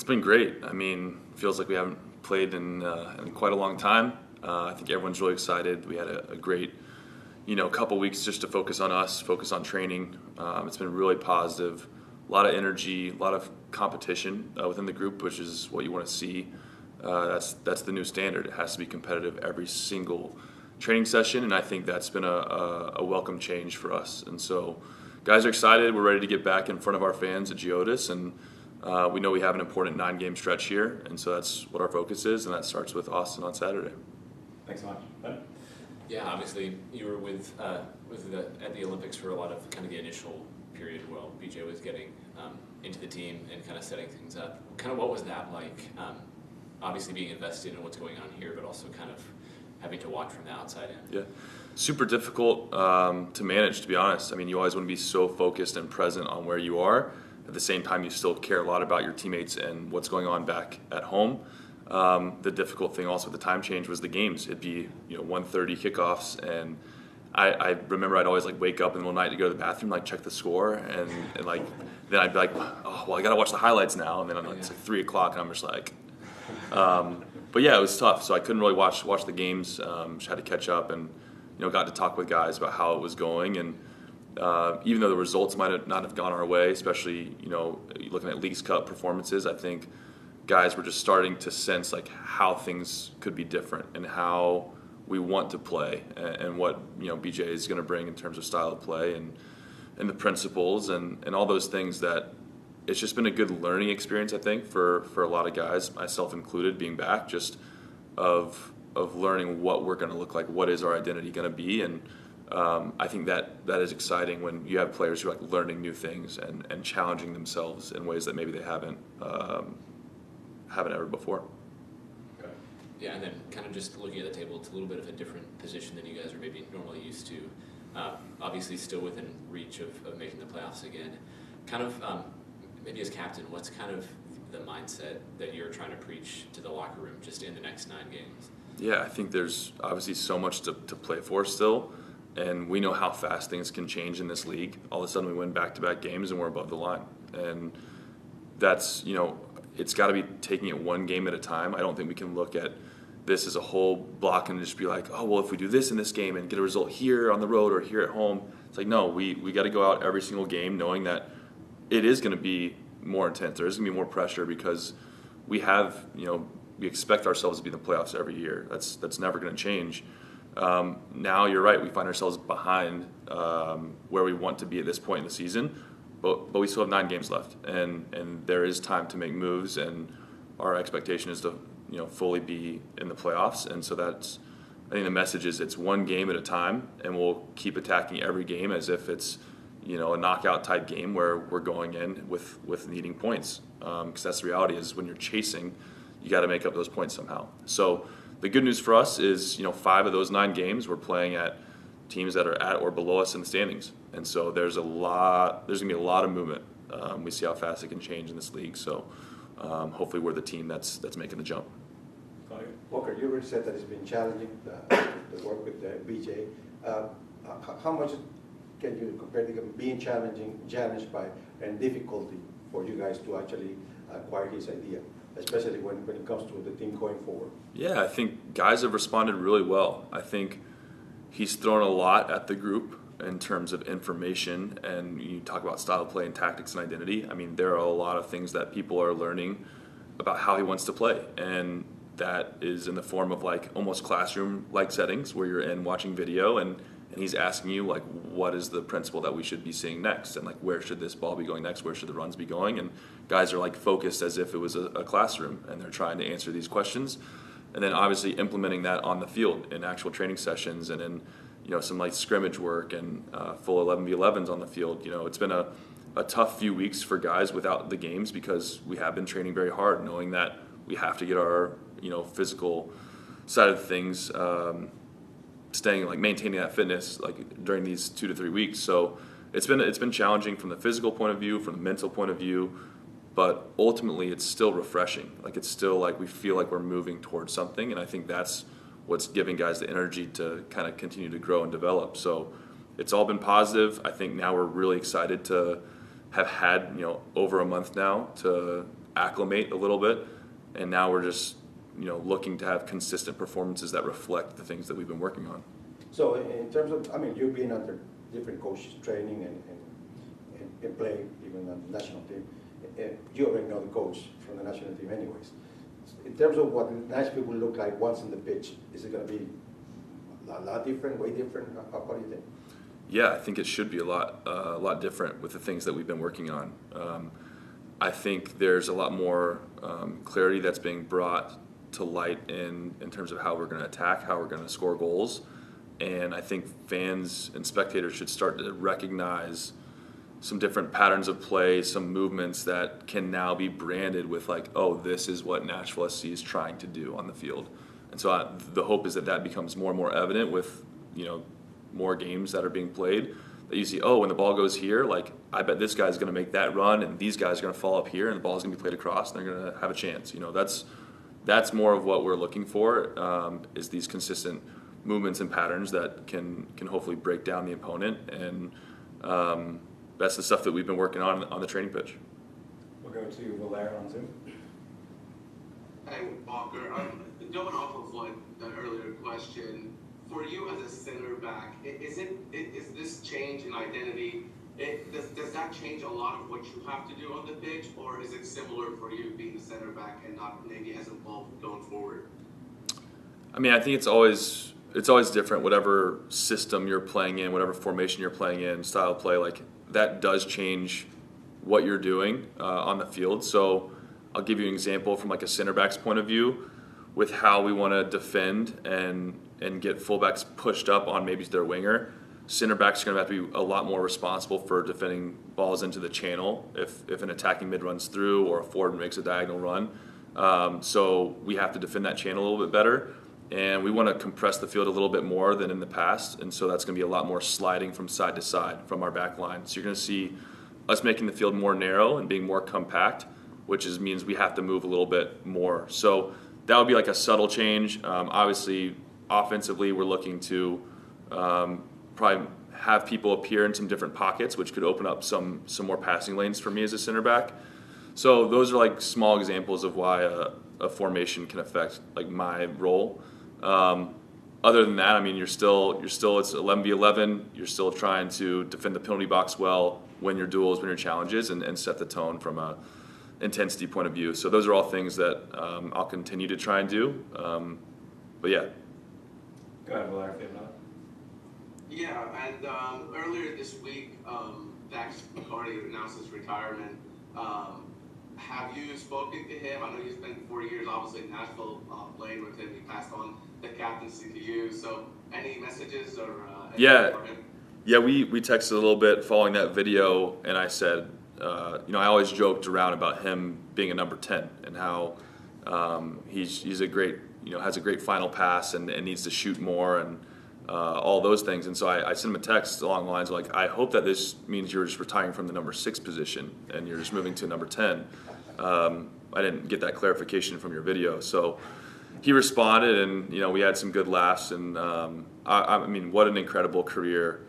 It's been great. I mean, feels like we haven't played in quite a long time. I think everyone's really excited. We had a great, couple weeks just to focus on us, focus on training. It's been really positive. A lot of energy, a lot of competition within the group, which is what you want to see. That's the new standard. It has to be competitive every single training session, and I think that's been a welcome change for us. And so, guys are excited. We're ready to get back in front of our fans at Geodis, and we know we have an important 9-game stretch here, and so that's what our focus is, and that starts with Austin on Saturday. Thanks so much. Ben? Yeah, obviously you were at the Olympics for a lot of kind of the initial period while BJ was getting into the team and kind of setting things up. Kind of what was that like? Obviously being invested in what's going on here, but also kind of having to watch from the outside in. Yeah, super difficult to manage, to be honest. I mean, you always want to be so focused and present on where you are. At the same time, you still care a lot about your teammates and what's going on back at home. The difficult thing also with the time change was the games. It'd be 1:30 kickoffs, and I remember I'd always wake up in the middle of the night to go to the bathroom, check the score, and then I'd be like, oh well, I gotta watch the highlights now, and then it's 3 o'clock, and I'm just like. But yeah, it was tough. So I couldn't really watch the games. Just had to catch up, and got to talk with guys about how it was going. And even though the results might not have gone our way, especially looking at Leagues Cup performances, I think guys were just starting to sense how things could be different and how we want to play and what BJ is going to bring in terms of style of play and the principles and all those things that. It's just been a good learning experience, I think, for a lot of guys, myself included, being back, just of learning what we're going to look like, what is our identity going to be, and I think that is exciting when you have players who are learning new things and challenging themselves in ways that maybe they haven't ever before. Yeah, and then kind of just looking at the table, it's a little bit of a different position than you guys are maybe normally used to. Obviously, still within reach of making the playoffs again. Kind of. Maybe as captain, what's kind of the mindset that you're trying to preach to the locker room just in the next 9 games? Yeah, I think there's obviously so much to play for still, and we know how fast things can change in this league. All of a sudden we win back-to-back games and we're above the line. And that's, it's got to be taking it one game at a time. I don't think we can look at this as a whole block and just be like, oh, well, if we do this in this game and get a result here on the road or here at home, it's no, we got to go out every single game knowing that it is going to be more intense. There is going to be more pressure because we have, we expect ourselves to be in the playoffs every year. That's never going to change. Now you're right. We find ourselves behind where we want to be at this point in the season, but we still have 9 games left, and there is time to make moves. And our expectation is to fully be in the playoffs. And so that's, I think the message is it's one game at a time, and we'll keep attacking every game as if it's a knockout type game where we're going in with needing points, because that's the reality is when you're chasing, you got to make up those points somehow. So the good news for us is 5 of those 9 games we're playing at teams that are at or below us in the standings, and so there's going to be a lot of movement. We see how fast it can change in this league, so hopefully we're the team that's making the jump. Walker, you already said that it's been challenging the work with BJ. How much can you compare to being challenged by and difficulty for you guys to actually acquire his idea, especially when it comes to the team going forward? Yeah, I think guys have responded really well. I think he's thrown a lot at the group in terms of information, and you talk about style of play and tactics and identity. I mean, there are a lot of things that people are learning about how he wants to play, and that is in the form of almost classroom-like settings where you're in watching video and he's asking you what is the principle that we should be seeing next, and where should this ball be going next, where should the runs be going, and guys are focused as if it was a classroom, and they're trying to answer these questions, and then obviously implementing that on the field in actual training sessions and in some scrimmage work and full 11v11s on the field. It's been a tough few weeks for guys without the games because we have been training very hard, knowing that we have to get our physical side of things. Maintaining that fitness during these 2 to 3 weeks. So it's been challenging from the physical point of view, from the mental point of view, but ultimately it's still refreshing. It's still we feel like we're moving towards something, and I think that's what's giving guys the energy to kind of continue to grow and develop. So it's all been positive. I think now we're really excited to have had over a month now to acclimate a little bit, and now we're just looking to have consistent performances that reflect the things that we've been working on. So in terms of, I mean, you've been under different coaches training and playing even on the national team. You already know the coach from the national team anyways. In terms of what Nashville will look like once on the pitch, is it going to be a lot different, way different? What do you think? Yeah, I think it should be a lot different with the things that we've been working on. I think there's a lot more clarity that's being brought to light in terms of how we're going to attack, how we're going to score goals. And I think fans and spectators should start to recognize some different patterns of play, some movements that can now be branded with like, oh, this is what Nashville SC is trying to do on the field. And so the hope is that becomes more and more evident with, more games that are being played, that you see, oh, when the ball goes here, like, I bet this guy's going to make that run, and these guys are going to fall up here, and the ball's going to be played across, and they're going to have a chance. That's more of what we're looking for, is these consistent movements and patterns that can hopefully break down the opponent, and that's the stuff that we've been working on the training pitch. We'll go to Valera on Zoom. Hey, Walker. Going off of the earlier question, for you as a center back, is this change in identity? Does that change a lot of what you have to do on the pitch, or is it similar for you being a center back and not maybe as involved going forward? I mean, I think it's always different. Whatever system you're playing in, whatever formation you're playing in, style of play, like that does change what you're doing on the field. So I'll give you an example from like a center back's point of view with how we want to defend and get fullbacks pushed up on maybe their winger. Center backs are going to have to be a lot more responsible for defending balls into the channel if an attacking mid runs through or a forward makes a diagonal run. So we have to defend that channel a little bit better, and we want to compress the field a little bit more than in the past, and so that's going to be a lot more sliding from side to side from our back line. So you're going to see us making the field more narrow and being more compact, which means we have to move a little bit more. So that would be like a subtle change. Obviously, offensively, we're looking to probably have people appear in some different pockets, which could open up some more passing lanes for me as a center back. So those are like small examples of why a formation can affect like my role. Other than that, I mean, you're still it's 11v11. You're still trying to defend the penalty box well, win your duels, win your challenges, and set the tone from a intensity point of view. So those are all things that I'll continue to try and do. But yeah. Go ahead, Valera, if you have another. Yeah, and earlier this week, Dax McCarty announced his retirement. Have you spoken to him? I know you spent 4 years, obviously, in Nashville playing with him. He passed on the captaincy to you. So any messages or anything for him? Yeah, we texted a little bit following that video, and I said, I always joked around about him being a number 10 and how he's a great, has a great final pass and needs to shoot more and all those things. And so I sent him a text along the lines of like, I hope that this means you're just retiring from the number 6 position and you're just moving to number 10. I didn't get that clarification from your video. So he responded, and we had some good laughs. And I mean, what an incredible career.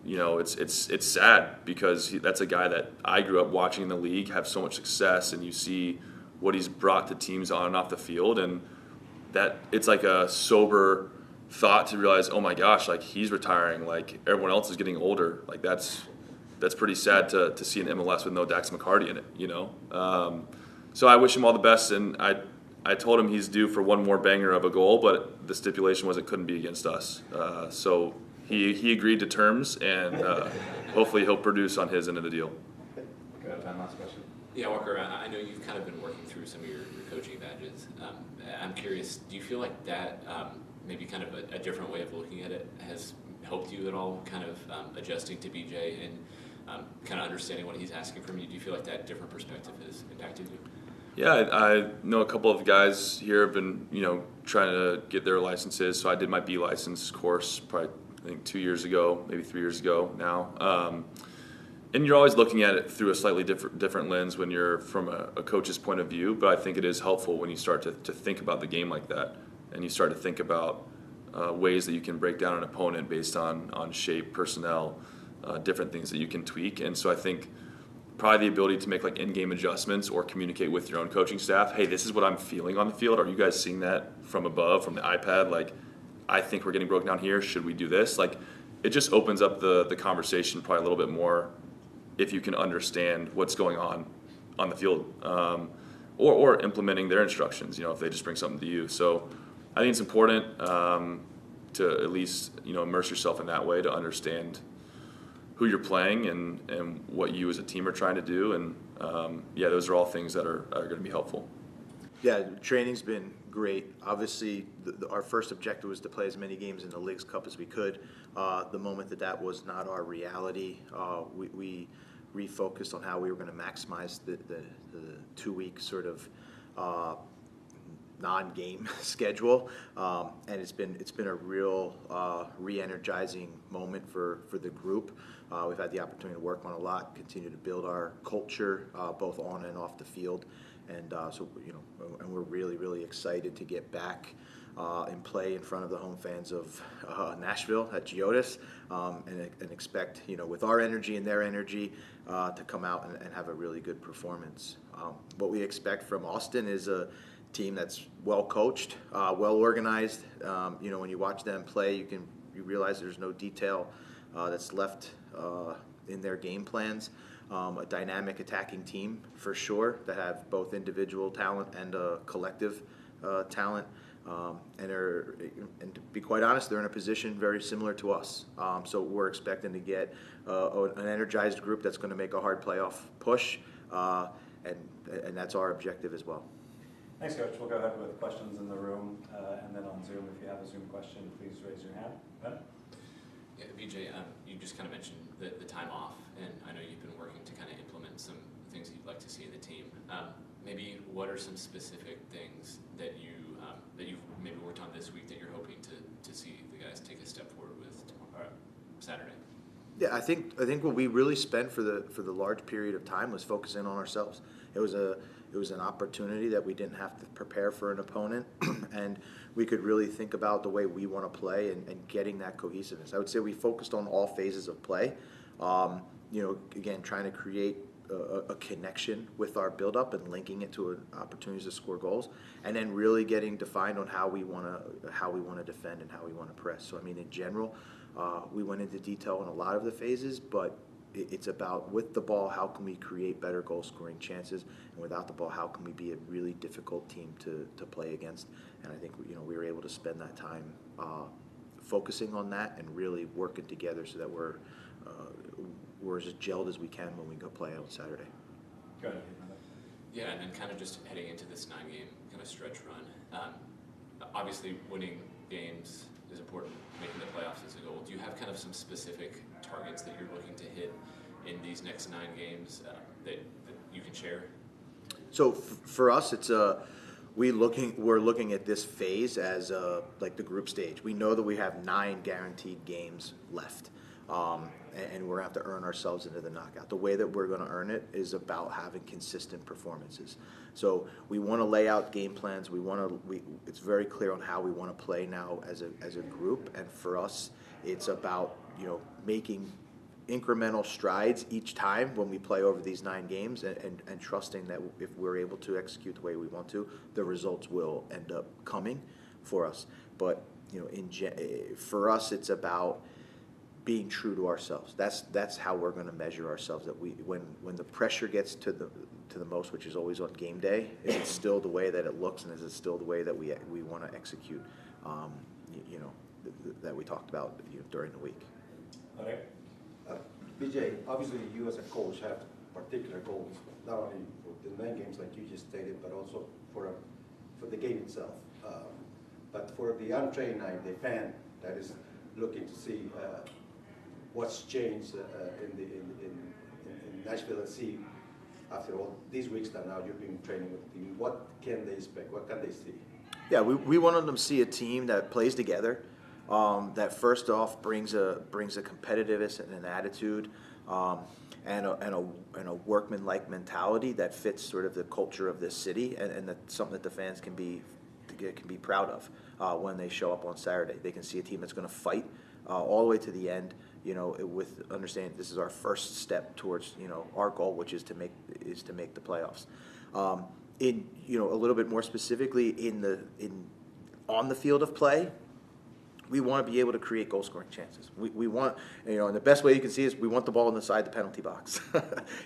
It's sad because that's a guy that I grew up watching in the league have so much success, and you see what he's brought to teams on and off the field, and that it's like a sober thought to realize, oh my gosh, like he's retiring, like everyone else is getting older. Like that's pretty sad to see an MLS with no Dax McCarty in it, So I wish him all the best, and I told him he's due for one more banger of a goal, but the stipulation was it couldn't be against us. So he agreed to terms, and hopefully he'll produce on his end of the deal. Go ahead, Ben, last question. Yeah, Walker, I know you've kind of been working through some of your coaching badges. I'm curious, do you feel like that maybe kind of a different way of looking at it has helped you at all, kind of adjusting to BJ and kind of understanding what he's asking from you? Do you feel like that different perspective has impacted you? Yeah, I know a couple of guys here have been, trying to get their licenses. So I did my B license course probably, I think 2 years ago, maybe 3 years ago now. And you're always looking at it through a slightly different lens when you're from a coach's point of view. But I think it is helpful when you start to think about the game like that, and you start to think about ways that you can break down an opponent based on shape, personnel, different things that you can tweak. And so I think probably the ability to make like in-game adjustments or communicate with your own coaching staff. Hey, this is what I'm feeling on the field. Are you guys seeing that from above, from the iPad? Like, I think we're getting broken down here. Should we do this? Like, it just opens up the conversation probably a little bit more if you can understand what's going on the field, or implementing their instructions. You know, if they just bring something to you. So I think it's important to at least, you know, immerse yourself in that way to understand who you're playing and what you as a team are trying to do. And yeah, those are all things that are going to be helpful. Yeah, training's been great. Obviously, our first objective was to play as many games in the Leagues Cup as we could. The moment that was not our reality, we refocused on how we were going to maximize the 2-week sort of non-game schedule, and it's been a real re-energizing moment for the group. We've had the opportunity to work on a lot, continue to build our culture both on and off the field, and so you know, and we're really excited to get back and play in front of the home fans of Nashville at Geodis, and expect, you know, with our energy and their energy to come out and have a really good performance. What we expect from Austin is a team that's well coached, well organized. You know, when you watch them play, you realize there's no detail that's left in their game plans. A dynamic attacking team for sure that have both individual talent and collective talent. And to be quite honest, they're in a position very similar to us. So we're expecting to get an energized group that's going to make a hard playoff push, and that's our objective as well. Thanks, Coach. We'll go ahead with questions in the room, and then on Zoom. If you have a Zoom question, please raise your hand. Ben? Yeah, BJ, you just kind of mentioned the time off, and I know you've been working to kind of implement some things you'd like to see in the team. Maybe what are some specific things that you've maybe worked on this week that you're hoping to see the guys take a step forward with tomorrow, Saturday? Yeah, I think what we really spent for the large period of time was focusing on ourselves. It was an opportunity that we didn't have to prepare for an opponent, and we could really think about the way we want to play and getting that cohesiveness. I would say we focused on all phases of play. You know, again, trying to create a connection with our build-up and linking it to opportunities to score goals, and then really getting defined on how we want to defend and how we want to press. So I mean, in general, we went into detail on a lot of the phases, but it's about with the ball, how can we create better goal-scoring chances, and without the ball, how can we be a really difficult team to play against? And I think, you know, we were able to spend that time focusing on that and really working together so that we're as gelled as we can when we go play on Saturday. Go ahead. Yeah, and then kind of just heading into this 9-game kind of stretch run. Obviously, winning games is important. Making the playoffs is a goal. Do you have kind of some specific targets that you're looking to hit in these next 9 games that you can share? So for us, it's we're looking at this phase as like the group stage. We know that we have 9 guaranteed games left. And we're going to have to earn ourselves into the knockout. The way that we're going to earn it is about having consistent performances. So we want to lay out game plans. It's very clear on how we want to play now as a group. And for us, it's about, you know, making incremental strides each time when we play over these 9 games, and trusting that if we're able to execute the way we want to, the results will end up coming for us. But, you know, for us, it's about being true to ourselves. That's how we're going to measure ourselves. That when the pressure gets to the most, which is always on game day, is it still the way that it looks, and is it still the way that we want to execute? You know, that we talked about, you know, during the week. Okay. BJ, obviously you as a coach have particular goals, not only for the 9 games like you just stated, but also for the game itself. But for the untrained eye, the fan that is looking to see what's changed in Nashville and see after all these weeks that now you've been training with the team, what can they expect? What can they see? Yeah, we wanted them to see a team that plays together, that first off brings a competitiveness and an attitude, and a workman-like mentality that fits sort of the culture of this city, and that's something that the fans can be proud of when they show up on Saturday. They can see a team that's going to fight all the way to the end, with understanding this is our first step towards, our goal, which is to make the playoffs. In a little bit more specifically on the field of play, we want to be able to create goal scoring chances. We want, and the best way you can see is we want the ball inside the penalty box.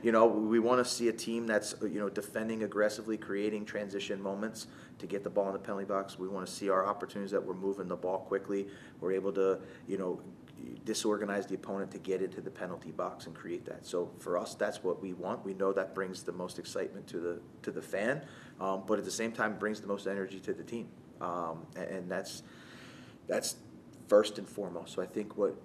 We want to see a team that's, defending aggressively, creating transition moments to get the ball in the penalty box. We want to see our opportunities that we're moving the ball quickly. We're able to, disorganize the opponent to get into the penalty box and create that. So for us, that's what we want. We know that brings the most excitement to the fan, but at the same time brings the most energy to the team, and that's first and foremost. So I think what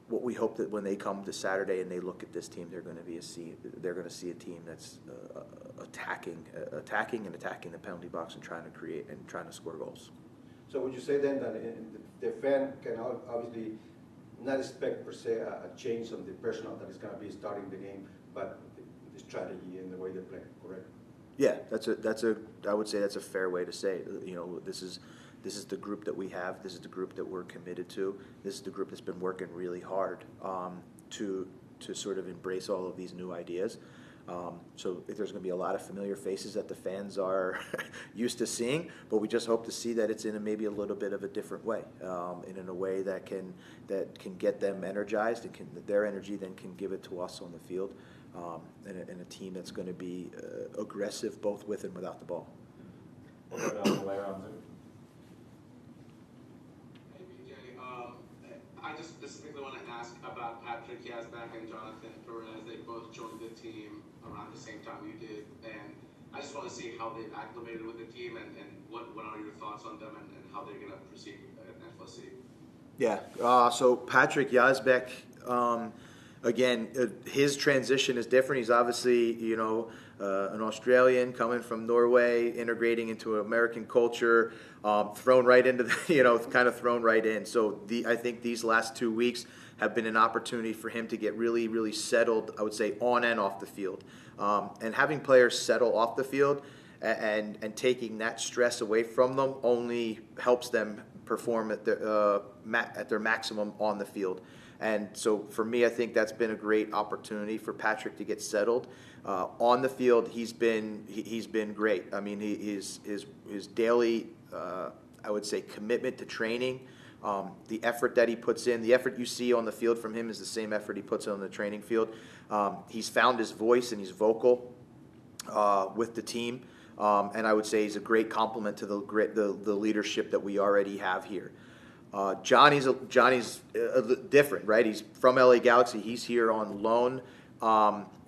we hope that when they come to Saturday and they look at this team, they're going to see a team that's attacking the penalty box and trying to create and trying to score goals. So would you say then that the fan can obviously not expect per se a change on the personnel that is going to be starting the game, but the strategy and the way they play, correct? Yeah, I would say that's a fair way to say it. This is the group that we have. This is the group that we're committed to. This is the group that's been working really hard to sort of embrace all of these new ideas. So there's going to be a lot of familiar faces that the fans are used to seeing, but we just hope to see that it's in maybe a little bit of a different way, and in a way that can get them energized, and their energy then can give it to us on the field, and a team that's going to be aggressive both with and without the ball. We'll go down the layer on Zoom. Hey, BJ. I just specifically want to ask about Patrick Yazbek and Jonathan Perez. They both joined the team around the same time you did, and I just want to see how they've acclimated with the team, and what are your thoughts on them, and how they're going to proceed at FLC. Yeah, so Patrick Yazbek, again, his transition is different. He's obviously, an Australian coming from Norway, integrating into American culture, thrown right into the, kind of thrown right in. So I think these last 2 weeks have been an opportunity for him to get really, really settled, I would say, on and off the field. And having players settle off the field and taking that stress away from them only helps them perform at their maximum on the field. And so for me, I think that's been a great opportunity for Patrick to get settled. On the field, he's been great. I mean, his daily, I would say, commitment to training, the effort that he puts in, the effort you see on the field from him is the same effort he puts in on the training field. He's found his voice and he's vocal with the team, and I would say he's a great complement to the leadership that we already have here. Johnny's different, right? He's from LA Galaxy. He's here on loan.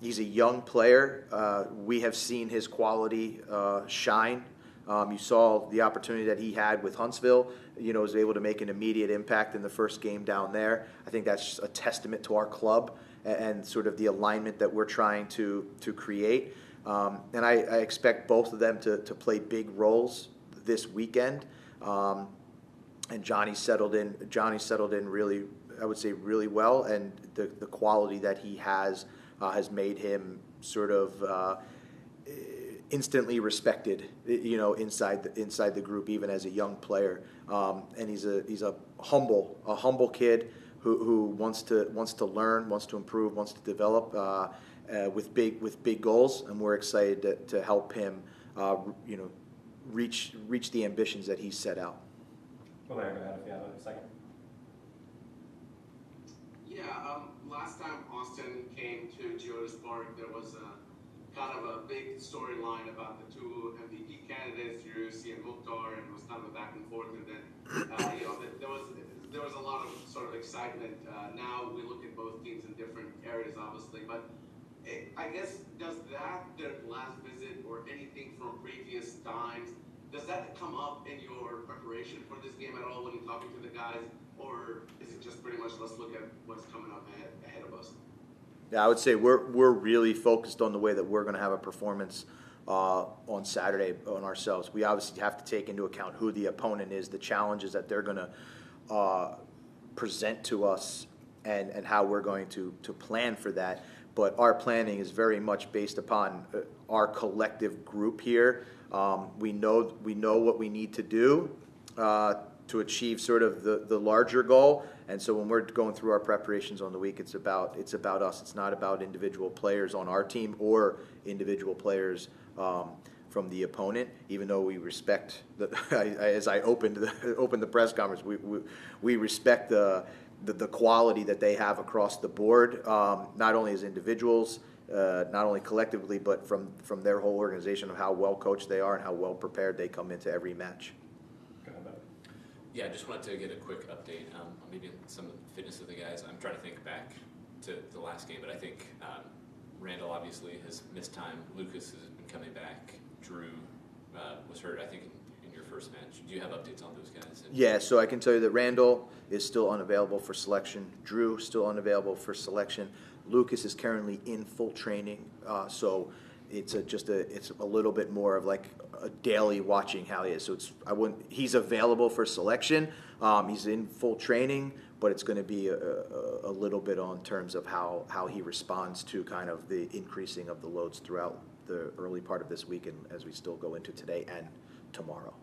He's a young player. We have seen his quality shine. You saw the opportunity that he had with Huntsville. Was able to make an immediate impact in the first game down there. I think that's just a testament to our club and sort of the alignment that we're trying to create. And I expect both of them to play big roles this weekend. And Johnny settled in really, I would say, really well, and the quality that he has made him sort of instantly respected, inside the group, even as a young player. And he's a humble kid who wants to learn, wants to improve, wants to develop with big goals, and we're excited to help him, reach the ambitions that he's set out. Well, there, go ahead if you have a second. Yeah, last time Austin came to Geodis Park, there was kind of a big storyline about the two MVP candidates, Yurussi and Mukhtar, and it was kind of a back and forth. And then, there was a lot of sort of excitement. Now we look at both teams in different areas, obviously, but I guess does their last visit or anything from previous times, does that come up in your preparation for this game at all when you're talking to the guys, or is it just pretty much let's look at what's coming up ahead of us? Yeah, I would say we're really focused on the way that we're going to have a performance on Saturday on ourselves. We obviously have to take into account who the opponent is, the challenges that they're going to present to us, and how we're going to plan for that. But our planning is very much based upon our collective group here. We know what we need to do to achieve sort of the larger goal, And so when we're going through our preparations on the week, it's about us. It's not about individual players on our team or individual players from the opponent. Even though we respect as I opened the press conference, we respect the quality that they have across the board, not only as individuals, not only collectively, but from their whole organization, of how well coached they are and how well prepared they come into every match. Go ahead, Bud. Yeah, I just wanted to get a quick update on maybe some of the fitness of the guys. I'm trying to think back to the last game, but I think Randall obviously has missed time. Lucas has been coming back. Drew was hurt, I think, in your first match. Do you have updates on those guys? Yeah, so I can tell you that Randall is still unavailable for selection. Drew still unavailable for selection. Lucas is currently in full training, so it's a little bit more of like a daily watching how he is. So he's available for selection. He's in full training, but it's going to be a little bit on terms of how he responds to kind of the increasing of the loads throughout the early part of this week and as we still go into today and tomorrow.